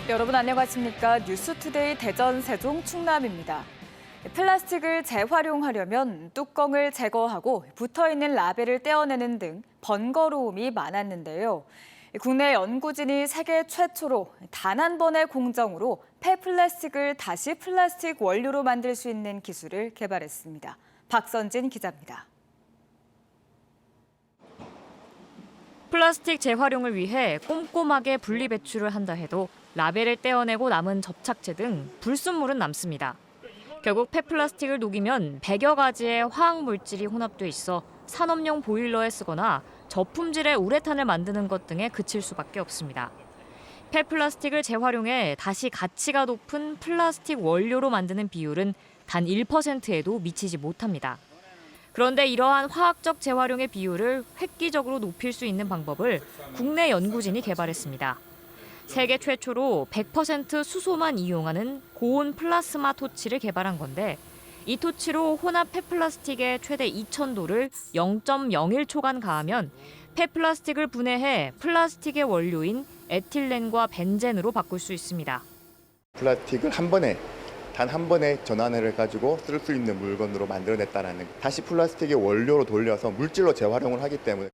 여러분 안녕하십니까? 뉴스투데이 대전 세종 충남입니다. 플라스틱을 재활용하려면 뚜껑을 제거하고 붙어있는 라벨을 떼어내는 등 번거로움이 많았는데요. 국내 연구진이 세계 최초로 단 한 번의 공정으로 폐플라스틱을 다시 플라스틱 원료로 만들 수 있는 기술을 개발했습니다. 박선진 기자입니다. 플라스틱 재활용을 위해 꼼꼼하게 분리 배출을 한다 해도 라벨을 떼어내고 남은 접착제 등 불순물은 남습니다. 결국 폐플라스틱을 녹이면 100여 가지의 화학 물질이 혼합돼 있어 산업용 보일러에 쓰거나 저품질의 우레탄을 만드는 것 등에 그칠 수밖에 없습니다. 폐플라스틱을 재활용해 다시 가치가 높은 플라스틱 원료로 만드는 비율은 단 1%에도 미치지 못합니다. 그런데 이러한 화학적 재활용의 비율을 획기적으로 높일 수 있는 방법을 국내 연구진이 개발했습니다. 세계 최초로 100% 수소만 이용하는 고온 플라스마 토치를 개발한 건데 이 토치로 혼합 폐플라스틱의 최대 2000도를 0.01초간 가하면 폐플라스틱을 분해해 플라스틱의 원료인 에틸렌과 벤젠으로 바꿀 수 있습니다. 플라스틱을 단 한 번에 전환을 해가지고 쓸 수 있는 물건으로 만들어냈다는 다시 플라스틱의 원료로 돌려서 물질로 재활용을 하기 때문에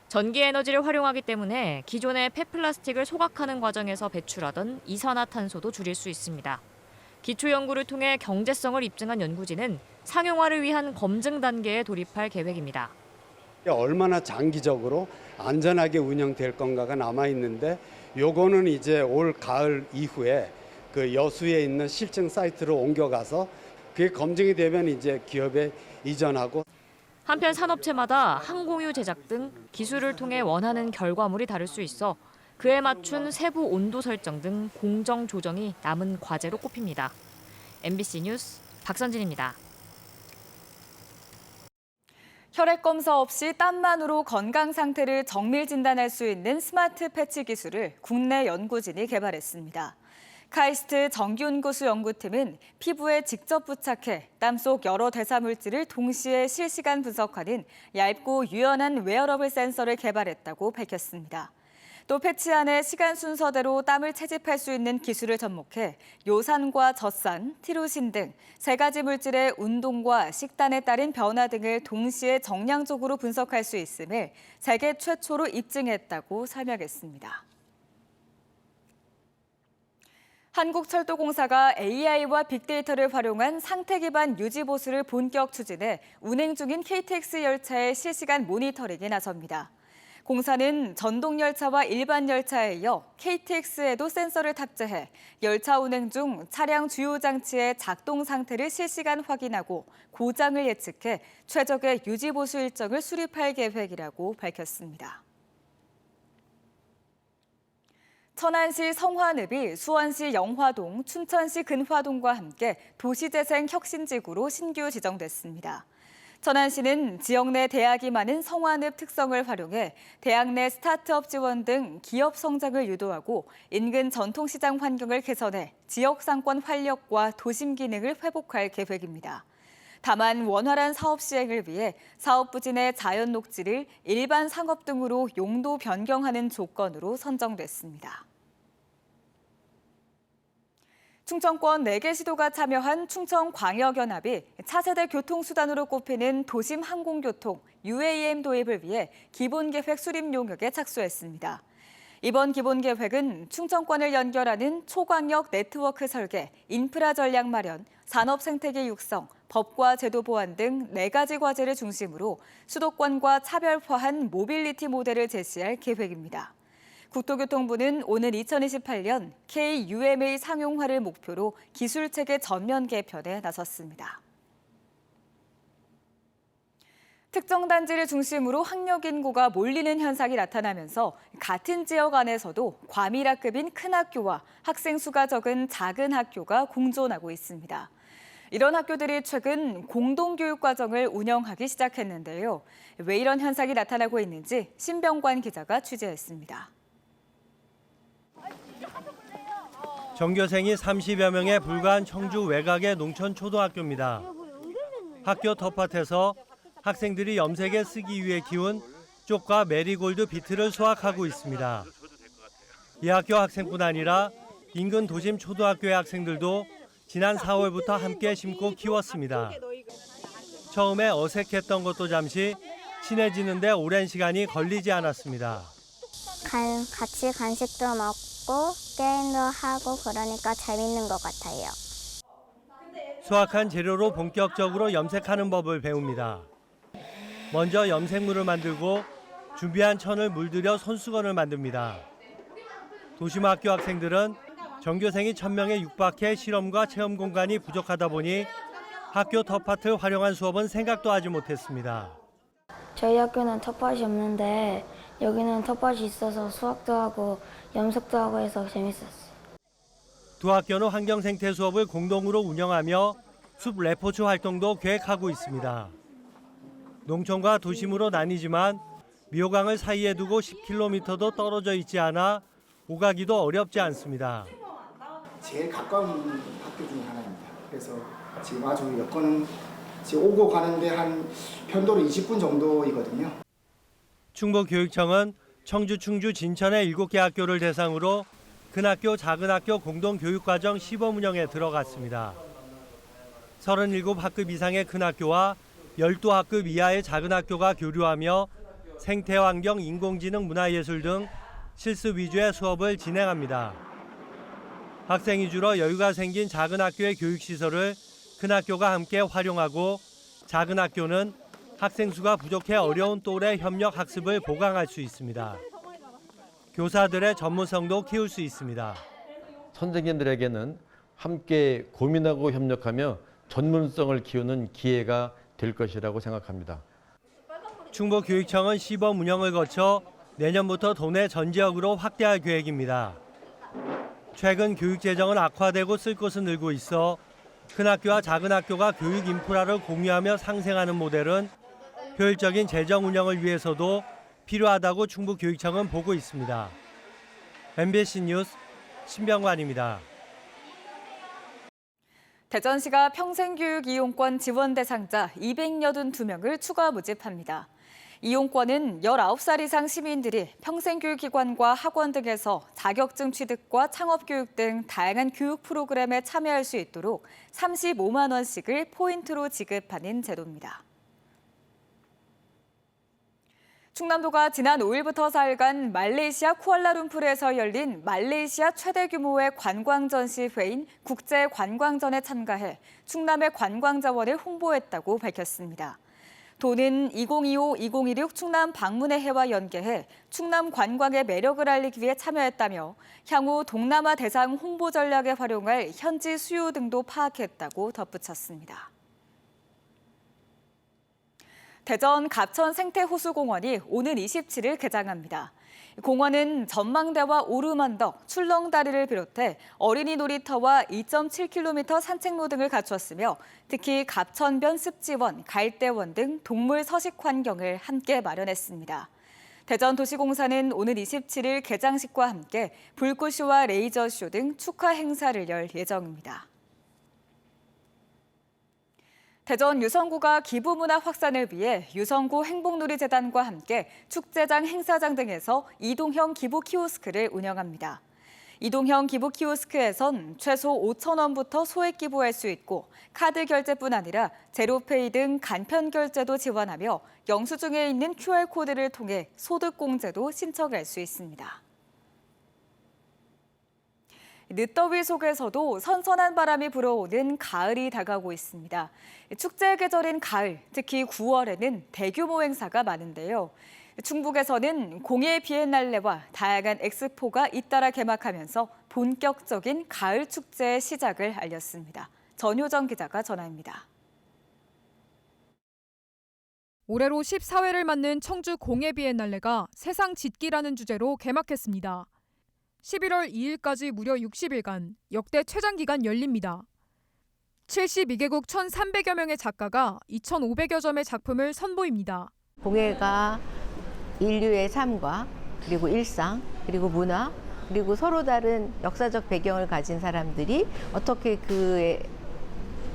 전기 에너지를 활용하기 때문에 기존의 폐플라스틱을 소각하는 과정에서 배출하던 이산화탄소도 줄일 수 있습니다. 기초 연구를 통해 경제성을 입증한 연구진은 상용화를 위한 검증 단계에 돌입할 계획입니다. 얼마나 장기적으로 안전하게 운영될 건가가 남아 있는데 요거는 이제 올 가을 이후에 그 여수에 있는 실증 사이트로 옮겨가서 그게 검증이 되면 이제 기업에 이전하고. 한편 산업체마다 항공유 제작 등 기술을 통해 원하는 결과물이 다를 수 있어 그에 맞춘 세부 온도 설정 등 공정 조정이 남은 과제로 꼽힙니다. MBC 뉴스 박선진입니다. 혈액 검사 없이 땀만으로 건강 상태를 정밀 진단할 수 있는 스마트 패치 기술을 국내 연구진이 개발했습니다. 카이스트 정기연구소 연구팀은 피부에 직접 부착해 땀 속 여러 대사 물질을 동시에 실시간 분석하는 얇고 유연한 웨어러블 센서를 개발했다고 밝혔습니다. 또 패치 안에 시간 순서대로 땀을 채집할 수 있는 기술을 접목해 요산과 젖산, 티로신 등 3가지 물질의 운동과 식단에 따른 변화 등을 동시에 정량적으로 분석할 수 있음을 세계 최초로 입증했다고 설명했습니다. 한국철도공사가 AI와 빅데이터를 활용한 상태 기반 유지 보수를 본격 추진해 운행 중인 KTX 열차의 실시간 모니터링에 나섭니다. 공사는 전동 열차와 일반 열차에 이어 KTX에도 센서를 탑재해 열차 운행 중 차량 주요 장치의 작동 상태를 실시간 확인하고 고장을 예측해 최적의 유지 보수 일정을 수립할 계획이라고 밝혔습니다. 천안시 성화읍이 수원시 영화동, 춘천시 근화동과 함께 도시재생 혁신지구로 신규 지정됐습니다. 천안시는 지역 내 대학이 많은 성화읍 특성을 활용해 대학 내 스타트업 지원 등 기업 성장을 유도하고 인근 전통시장 환경을 개선해 지역 상권 활력과 도심 기능을 회복할 계획입니다. 다만 원활한 사업 시행을 위해 사업 부진의 자연 녹지를 일반 상업 등으로 용도 변경하는 조건으로 선정됐습니다. 충청권 4개 시도가 참여한 충청광역연합이 차세대 교통수단으로 꼽히는 도심 항공교통 UAM 도입을 위해 기본계획 수립 용역에 착수했습니다. 이번 기본계획은 충청권을 연결하는 초광역 네트워크 설계, 인프라 전략 마련, 산업 생태계 육성, 법과 제도 보완 등 4가지 과제를 중심으로 수도권과 차별화한 모빌리티 모델을 제시할 계획입니다. 국토교통부는 오는 2028년 KUMA 상용화를 목표로 기술체계 전면 개편에 나섰습니다. 특정 단지를 중심으로 학력 인구가 몰리는 현상이 나타나면서 같은 지역 안에서도 과밀학급인 큰 학교와 학생 수가 적은 작은 학교가 공존하고 있습니다. 이런 학교들이 최근 공동교육 과정을 운영하기 시작했는데요. 왜 이런 현상이 나타나고 있는지 신병관 기자가 취재했습니다. 전교생이 30여 명에 불과한 청주 외곽의 농촌 초등학교입니다. 학교 텃밭에서 학생들이 염색에 쓰기 위해 키운 쪽과 메리골드 비트를 수확하고 있습니다. 이 학교 학생뿐 아니라 인근 도심 초등학교의 학생들도 지난 4월부터 함께 심고 키웠습니다. 처음에 어색했던 것도 잠시 친해지는데 오랜 시간이 걸리지 않았습니다. 같이 간식도 먹고 게임도 하고 그러니까 재밌는 것 같아요. 수확한 재료로 본격적으로 염색하는 법을 배웁니다. 먼저 염색물을 만들고 준비한 천을 물들여 손수건을 만듭니다. 도심학교 학생들은 전교생이 1000명에 육박해 실험과 체험 공간이 부족하다 보니 학교 텃밭을 활용한 수업은 생각도 하지 못했습니다. 저희 학교는 텃밭이 없는데 여기는 텃밭이 있어서 수학도 하고 염색도 하고 해서 재밌었어요. 두 학교는 환경생태 수업을 공동으로 운영하며 숲 레포츠 활동도 계획하고 있습니다. 농촌과 도심으로 나뉘지만 미호강을 사이에 두고 10km도 떨어져 있지 않아 오가기도 어렵지 않습니다. 제일 가까운 학교 중에 하나입니다. 그래서 지금 아주 여건은 지금 오고 가는데 한 편도로 20분 정도이거든요. 충북교육청은 청주, 충주, 진천의 7개 학교를 대상으로 큰 학교, 작은 학교 공동교육과정 시범 운영에 들어갔습니다. 37학급 이상의 큰 학교와 12학급 이하의 작은 학교가 교류하며 생태환경, 인공지능, 문화예술 등 실습 위주의 수업을 진행합니다. 학생이 줄어 여유가 생긴 작은 학교의 교육시설을 큰 학교가 함께 활용하고 작은 학교는 학생 수가 부족해 어려운 또래 협력 학습을 보강할 수 있습니다. 교사들의 전문성도 키울 수 있습니다. 선생님들에게는 함께 고민하고 협력하며 전문성을 키우는 기회가 될 것이라고 생각합니다. 충북교육청은 시범 운영을 거쳐 내년부터 도내 전 지역으로 확대할 계획입니다. 최근 교육 재정은 악화되고 쓸 곳은 늘고 있어 큰 학교와 작은 학교가 교육 인프라를 공유하며 상생하는 모델은 효율적인 재정 운영을 위해서도 필요하다고 충북교육청은 보고 있습니다. MBC 뉴스 신병관입니다. 대전시가 평생교육 이용권 지원 대상자 282명을 추가 모집합니다. 이용권은 19살 이상 시민들이 평생교육기관과 학원 등에서 자격증 취득과 창업교육 등 다양한 교육 프로그램에 참여할 수 있도록 35만 원씩을 포인트로 지급하는 제도입니다. 충남도가 지난 5일부터 4일간 말레이시아 쿠알라룸푸르에서 열린 말레이시아 최대 규모의 관광 전시회인 국제관광전에 참가해 충남의 관광 자원을 홍보했다고 밝혔습니다. 도는 2025-2026 충남 방문의 해와 연계해 충남 관광의 매력을 알리기 위해 참여했다며 향후 동남아 대상 홍보 전략에 활용할 현지 수요 등도 파악했다고 덧붙였습니다. 대전 갑천 생태호수공원이 오는 27일 개장합니다. 공원은 전망대와 오르만덕, 출렁다리를 비롯해 어린이 놀이터와 2.7km 산책로 등을 갖췄으며 특히 갑천변 습지원, 갈대원 등 동물 서식 환경을 함께 마련했습니다. 대전도시공사는 오는 27일 개장식과 함께 불꽃쇼와 레이저쇼 등 축하 행사를 열 예정입니다. 대전 유성구가 기부문화 확산을 위해 유성구 행복놀이재단과 함께 축제장, 행사장 등에서 이동형 기부 키오스크를 운영합니다. 이동형 기부 키오스크에선 최소 5,000원부터 소액 기부할 수 있고 카드 결제뿐 아니라 제로페이 등 간편 결제도 지원하며 영수증에 있는 QR코드를 통해 소득공제도 신청할 수 있습니다. 늦더위 속에서도 선선한 바람이 불어오는 가을이 다가오고 있습니다. 축제 계절인 가을, 특히 9월에는 대규모 행사가 많은데요. 충북에서는 공예 비엔날레와 다양한 엑스포가 잇따라 개막하면서 본격적인 가을 축제의 시작을 알렸습니다. 전효정 기자가 전화입니다. 올해로 14회를 맞는 청주 공예 비엔날레가 세상 짓기라는 주제로 개막했습니다. 11월 2일까지 무려 60일간 역대 최장 기간 열립니다. 72개국 1,300여 명의 작가가 2,500여 점의 작품을 선보입니다. 공예가 인류의 삶과 그리고 일상, 그리고 문화, 그리고 서로 다른 역사적 배경을 가진 사람들이 어떻게 그에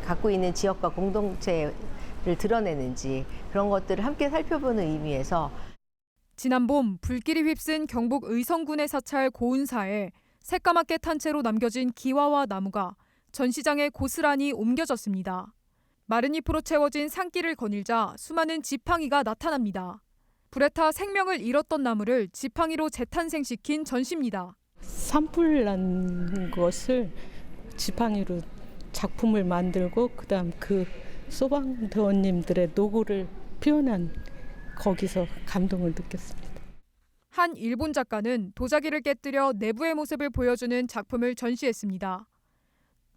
갖고 있는 지역과 공동체를 드러내는지 그런 것들을 함께 살펴보는 의미에서 지난 봄 불길이 휩쓴 경북 의성군의 사찰 고운사에 새까맣게 탄 채로 남겨진 기와와 나무가 전시장에 고스란히 옮겨졌습니다. 마른 잎으로 채워진 산길을 거닐자 수많은 지팡이가 나타납니다. 불에 타 생명을 잃었던 나무를 지팡이로 재탄생시킨 전시입니다. 산불 난 것을 지팡이로 작품을 만들고 그다음 그 소방대원님들의 노고를 표현한 거기서 감동을 느꼈습니다. 한 일본 작가는 도자기를 깨뜨려 내부의 모습을 보여주는 작품을 전시했습니다.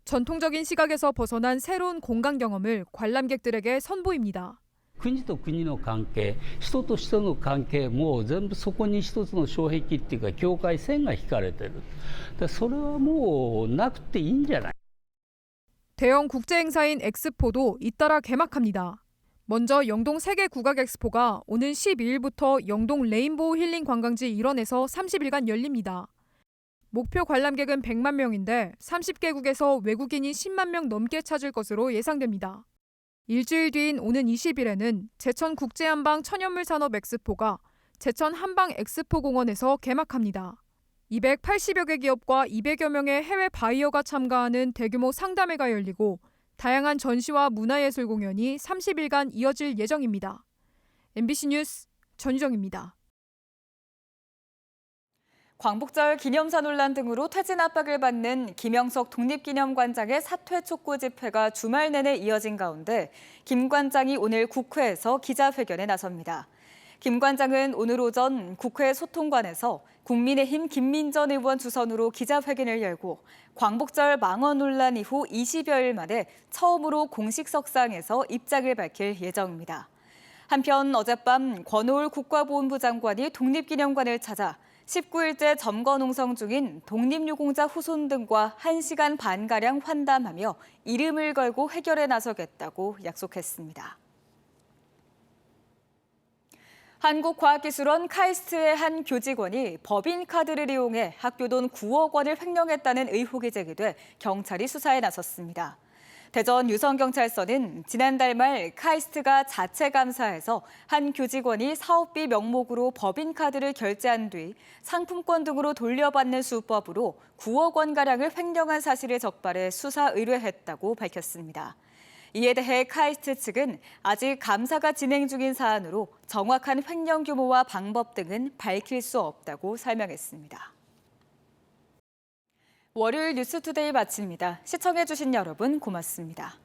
전통적인 시각에서 벗어난 새로운 공간 경험을 관람객들에게 선보입니다. 国と国の関係、人と人の関係も全部そこに一つの障壁っていうか境界線が引かれてる。それはもうなくていいんじゃない。 대형 국제 행사인 엑스포도 잇따라 개막합니다. 먼저 영동 세계 국악 엑스포가 오는 12일부터 영동 레인보우 힐링 관광지 일원에서 30일간 열립니다. 목표 관람객은 100만 명인데 30개국에서 외국인이 10만 명 넘게 찾을 것으로 예상됩니다. 일주일 뒤인 오는 20일에는 제천 국제한방 천연물 산업 엑스포가 제천 한방 엑스포 공원에서 개막합니다. 280여 개 기업과 200여 명의 해외 바이어가 참가하는 대규모 상담회가 열리고 다양한 전시와 문화예술 공연이 30일간 이어질 예정입니다. MBC 뉴스 전유정입니다. 광복절 기념사 논란 등으로 퇴진 압박을 받는 김영석 독립기념관장의 사퇴 촉구 집회가 주말 내내 이어진 가운데 김 관장이 오늘 국회에서 기자회견에 나섭니다. 김 관장은 오늘 오전 국회 소통관에서 국민의힘 김민전 의원 주선으로 기자회견을 열고 광복절 망언 논란 이후 20여일 만에 처음으로 공식 석상에서 입장을 밝힐 예정입니다. 한편 어젯밤 권오을 국가보훈부 장관이 독립기념관을 찾아 19일째 점거 농성 중인 독립유공자 후손 등과 1시간 반가량 환담하며 이름을 걸고 해결에 나서겠다고 약속했습니다. 한국과학기술원 카이스트의 한 교직원이 법인카드를 이용해 학교 돈 9억 원을 횡령했다는 의혹이 제기돼 경찰이 수사에 나섰습니다. 대전 유성경찰서는 지난달 말 카이스트가 자체 감사해서 한 교직원이 사업비 명목으로 법인카드를 결제한 뒤 상품권 등으로 돌려받는 수법으로 9억 원가량을 횡령한 사실을 적발해 수사 의뢰했다고 밝혔습니다. 이에 대해 카이스트 측은 아직 감사가 진행 중인 사안으로 정확한 횡령 규모와 방법 등은 밝힐 수 없다고 설명했습니다. 월요일 뉴스투데이 마칩니다. 시청해주신 여러분 고맙습니다.